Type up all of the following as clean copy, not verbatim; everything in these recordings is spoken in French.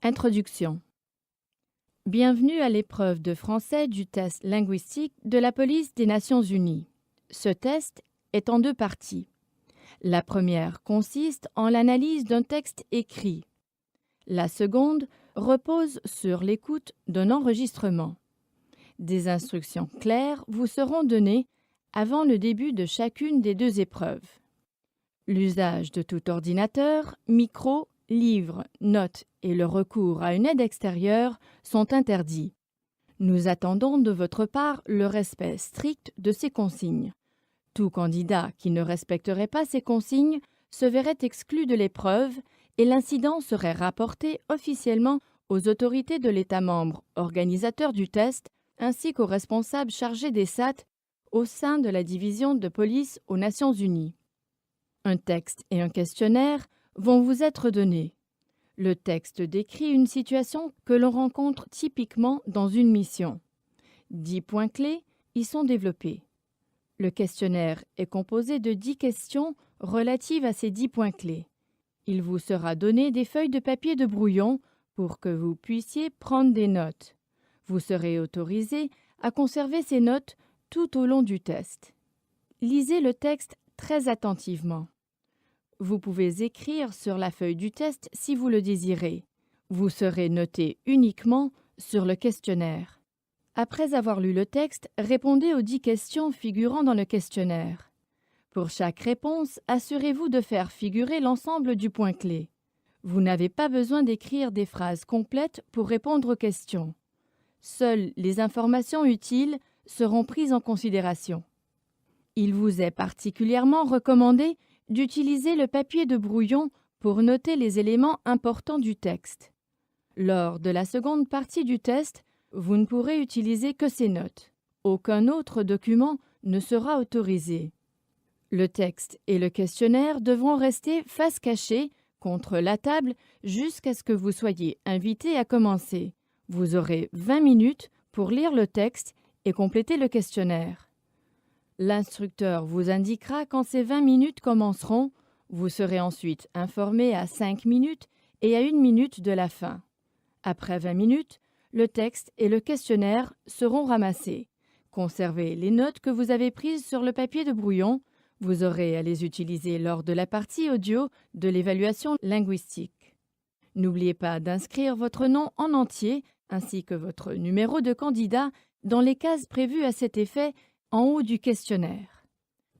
Introduction. Bienvenue à l'épreuve de français du test linguistique de la police des Nations Unies. Ce test est en deux parties. La première consiste en l'analyse d'un texte écrit. La seconde repose sur l'écoute d'un enregistrement. Des instructions claires vous seront données avant le début de chacune des deux épreuves. L'usage de tout ordinateur, micro, livre, notes et le recours à une aide extérieure sont interdits. Nous attendons de votre part le respect strict de ces consignes. Tout candidat qui ne respecterait pas ces consignes se verrait exclu de l'épreuve et l'incident serait rapporté officiellement aux autorités de l'État membre organisateur du test ainsi qu'aux responsables chargés des SAT au sein de la division de police aux Nations Unies. Un texte et un questionnaire vont vous être donnés. Le texte décrit une situation que l'on rencontre typiquement dans une mission. 10 points clés y sont développés. Le questionnaire est composé de 10 questions relatives à ces 10 points clés. Il vous sera donné des feuilles de papier de brouillon pour que vous puissiez prendre des notes. Vous serez autorisé à conserver ces notes tout au long du test. Lisez le texte très attentivement. Vous pouvez écrire sur la feuille du test si vous le désirez. Vous serez noté uniquement sur le questionnaire. Après avoir lu le texte, répondez aux 10 questions figurant dans le questionnaire. Pour chaque réponse, assurez-vous de faire figurer l'ensemble du point clé. Vous n'avez pas besoin d'écrire des phrases complètes pour répondre aux questions. Seules les informations utiles seront prises en considération. Il vous est particulièrement recommandé d'utiliser le papier de brouillon pour noter les éléments importants du texte. Lors de la seconde partie du test, vous ne pourrez utiliser que ces notes. Aucun autre document ne sera autorisé. Le texte et le questionnaire devront rester face cachée contre la table jusqu'à ce que vous soyez invité à commencer. Vous aurez 20 minutes pour lire le texte et compléter le questionnaire. L'instructeur vous indiquera quand ces 20 minutes commenceront. Vous serez ensuite informé à 5 minutes et à 1 minute de la fin. Après 20 minutes, le texte et le questionnaire seront ramassés. Conservez les notes que vous avez prises sur le papier de brouillon. Vous aurez à les utiliser lors de la partie audio de l'évaluation linguistique. N'oubliez pas d'inscrire votre nom en entier ainsi que votre numéro de candidat dans les cases prévues à cet effet en haut du questionnaire.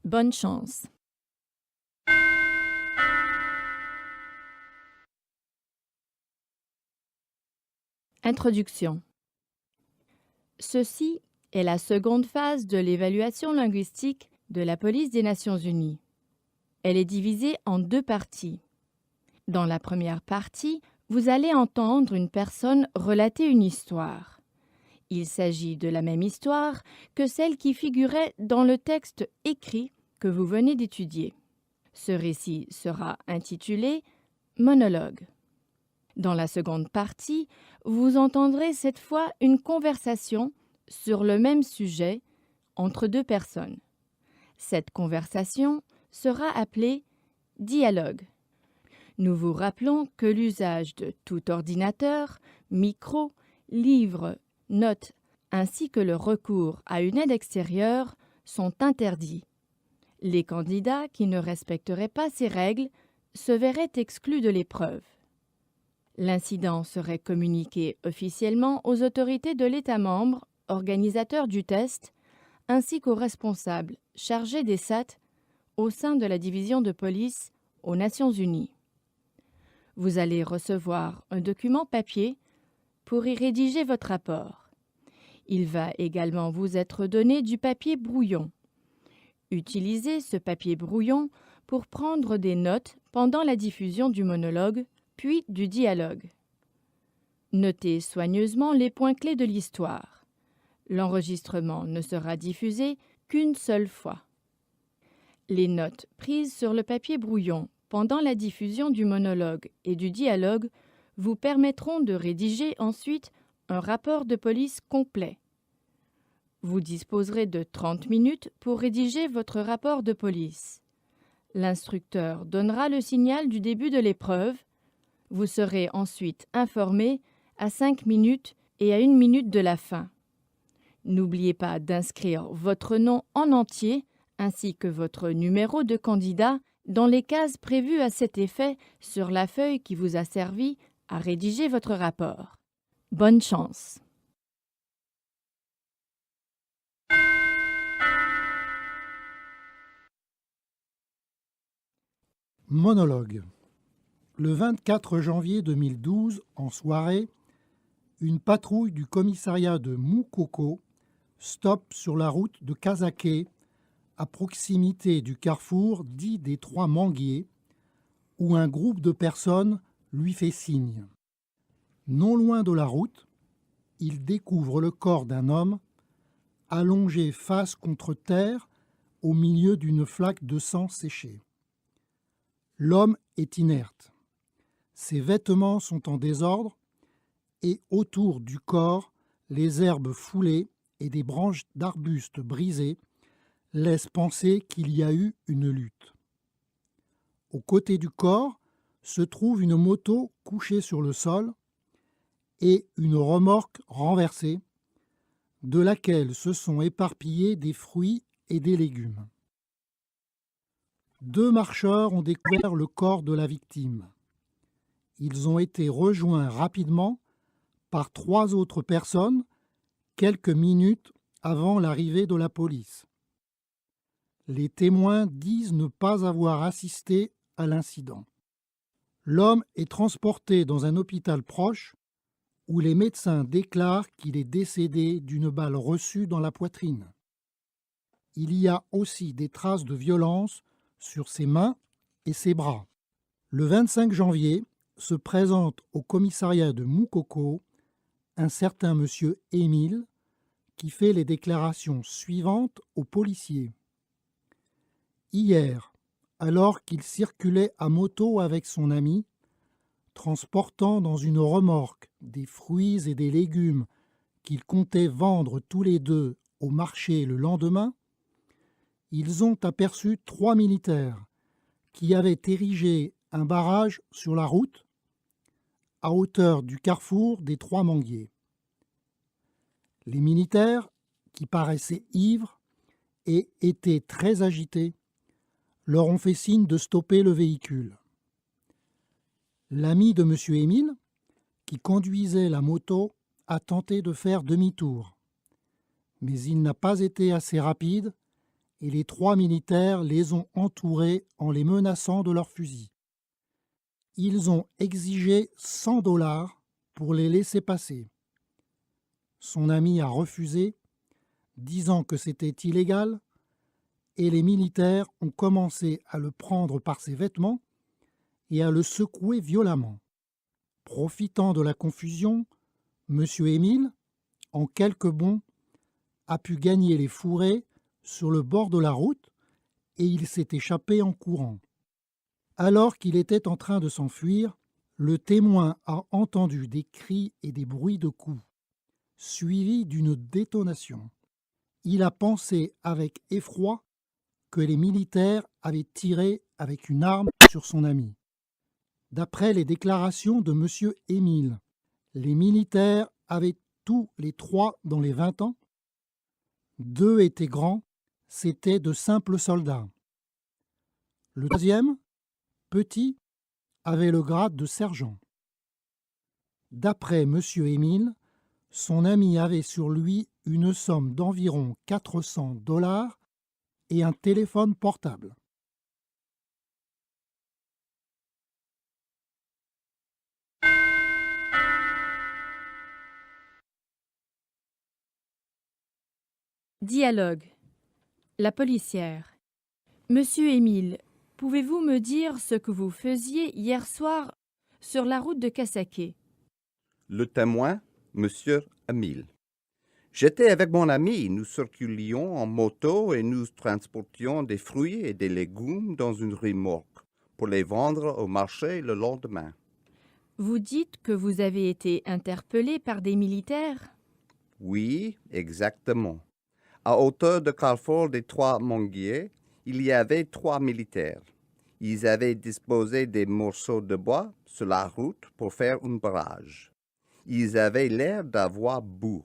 Bonne chance! Introduction. Ceci est la seconde phase de l'évaluation linguistique de la police des Nations Unies. Elle est divisée en deux parties. Dans la première partie, vous allez entendre une personne relater une histoire. Il s'agit de la même histoire que celle qui figurait dans le texte écrit que vous venez d'étudier. Ce récit sera intitulé « Monologue ». Dans la seconde partie, vous entendrez cette fois une conversation sur le même sujet entre deux personnes. Cette conversation sera appelée « dialogue ». Nous vous rappelons que l'usage de tout ordinateur, micro, livre, notes ainsi que le recours à une aide extérieure sont interdits. Les candidats qui ne respecteraient pas ces règles se verraient exclus de l'épreuve. L'incident serait communiqué officiellement aux autorités de l'État membre organisateur du test ainsi qu'aux responsables chargés des SAT au sein de la division de police aux Nations Unies. Vous allez recevoir un document papier pour y rédiger votre rapport. Il va également vous être donné du papier brouillon. Utilisez ce papier brouillon pour prendre des notes pendant la diffusion du monologue, puis du dialogue. Notez soigneusement les points clés de l'histoire. L'enregistrement ne sera diffusé qu'une seule fois. Les notes prises sur le papier brouillon pendant la diffusion du monologue et du dialogue vous permettront de rédiger ensuite un rapport de police complet. Vous disposerez de 30 minutes pour rédiger votre rapport de police. L'instructeur donnera le signal du début de l'épreuve. Vous serez ensuite informé à 5 minutes et à 1 minute de la fin. N'oubliez pas d'inscrire votre nom en entier ainsi que votre numéro de candidat dans les cases prévues à cet effet sur la feuille qui vous a servi à rédiger votre rapport. Bonne chance! Monologue. Le 24 janvier 2012, en soirée, une patrouille du commissariat de Moukoko stoppe sur la route de Kasake, à proximité du carrefour dit des Trois Manguiers, où un groupe de personnes lui fait signe. Non loin de la route, il découvre le corps d'un homme allongé face contre terre au milieu d'une flaque de sang séché. L'homme est inerte. Ses vêtements sont en désordre et autour du corps, les herbes foulées et des branches d'arbustes brisées laissent penser qu'il y a eu une lutte. Aux côtés du corps se trouve une moto couchée sur le sol et une remorque renversée, de laquelle se sont éparpillés des fruits et des légumes. 2 marcheurs ont découvert le corps de la victime. Ils ont été rejoints rapidement par 3 autres personnes quelques minutes avant l'arrivée de la police. Les témoins disent ne pas avoir assisté à l'incident. L'homme est transporté dans un hôpital proche où les médecins déclarent qu'il est décédé d'une balle reçue dans la poitrine. Il y a aussi des traces de violence sur ses mains et ses bras. Le 25 janvier se présente au commissariat de Moukoko un certain monsieur Émile qui fait les déclarations suivantes aux policiers. Hier, alors qu'il circulait à moto avec son ami, transportant dans une remorque des fruits et des légumes qu'ils comptaient vendre tous les deux au marché le lendemain, ils ont aperçu 3 militaires qui avaient érigé un barrage sur la route à hauteur du carrefour des Trois Manguiers. Les militaires, qui paraissaient ivres et étaient très agités, leur ont fait signe de stopper le véhicule. L'ami de M. Émile, qui conduisait la moto, a tenté de faire demi-tour. Mais il n'a pas été assez rapide et les 3 militaires les ont entourés en les menaçant de leurs fusils. Ils ont exigé 100 $ pour les laisser passer. Son ami a refusé, disant que c'était illégal, et les militaires ont commencé à le prendre par ses vêtements et à le secouer violemment. Profitant de la confusion, M. Émile, en quelques bonds, a pu gagner les fourrés sur le bord de la route et il s'est échappé en courant. Alors qu'il était en train de s'enfuir, le témoin a entendu des cris et des bruits de coups, suivis d'une détonation. Il a pensé avec effroi que les militaires avaient tiré avec une arme sur son ami. D'après les déclarations de M. Émile, les militaires avaient tous les 3 dans les 20 ans. 2 étaient grands, c'étaient de simples soldats. Le 3e, petit, avait le grade de sergent. D'après M. Émile, son ami avait sur lui une somme d'environ 400 $ et un téléphone portable. Dialogue. La policière. Monsieur Émile, pouvez-vous me dire ce que vous faisiez hier soir sur la route de Kasake? Le témoin, Monsieur Émile. J'étais avec mon ami, nous circulions en moto et nous transportions des fruits et des légumes dans une remorque pour les vendre au marché le lendemain. Vous dites que vous avez été interpellé par des militaires? Oui, exactement. À hauteur de carrefour des Trois Manguiers, il y avait 3 militaires. Ils avaient disposé des morceaux de bois sur la route pour faire un barrage. Ils avaient l'air d'avoir bu.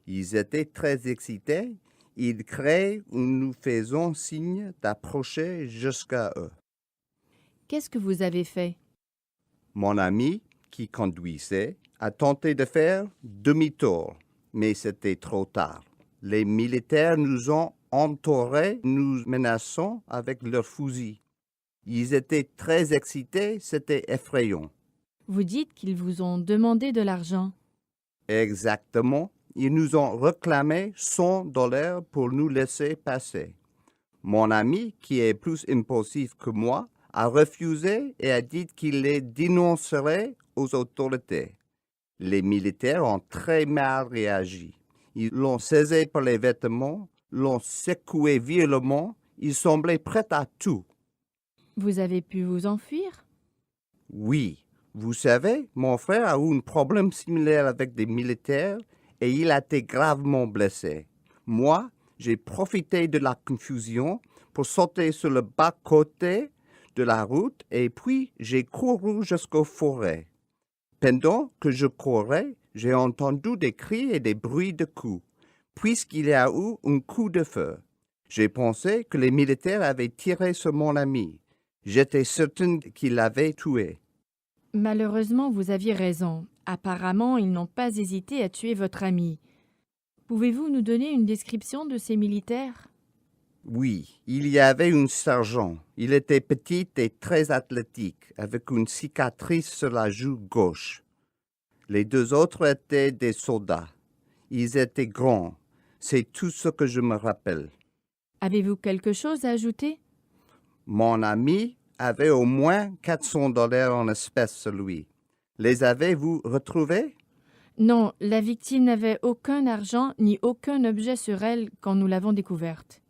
Ils étaient très excités. Ils criaient en nous faisant signe d'approcher jusqu'à eux. Qu'est-ce que vous avez fait? Mon ami, qui conduisait, a tenté de faire demi-tour, mais c'était trop tard. Les militaires nous ont entourés, nous menaçant avec leurs fusils. Ils étaient très excités, c'était effrayant. Vous dites qu'ils vous ont demandé de l'argent. Exactement. Ils nous ont réclamé $100 pour nous laisser passer. Mon ami, qui est plus impulsif que moi, a refusé et a dit qu'il les dénoncerait aux autorités. Les militaires ont très mal réagi. Ils l'ont saisi par les vêtements, l'ont secoué violemment. Ils semblaient prêts à tout. Vous avez pu vous enfuir? Oui, vous savez, mon frère a eu un problème similaire avec des militaires et il a été gravement blessé. Moi, j'ai profité de la confusion pour sauter sur le bas-côté de la route et puis j'ai couru jusqu'aux forêts. Pendant que je courais, j'ai entendu des cris et des bruits de coups, puisqu'il y a eu un coup de feu. J'ai pensé que les militaires avaient tiré sur mon ami. J'étais certain qu'ils l'avaient tué. Malheureusement, vous aviez raison. Apparemment, ils n'ont pas hésité à tuer votre ami. Pouvez-vous nous donner une description de ces militaires? Oui, il y avait un sergent. Il était petit et très athlétique, avec une cicatrice sur la joue gauche. Les deux autres étaient des soldats. Ils étaient grands. C'est tout ce que je me rappelle. Avez-vous quelque chose à ajouter? Mon ami avait au moins $400 en espèces sur lui. Les avez-vous retrouvés? Non, la victime n'avait aucun argent ni aucun objet sur elle quand nous l'avons découverte.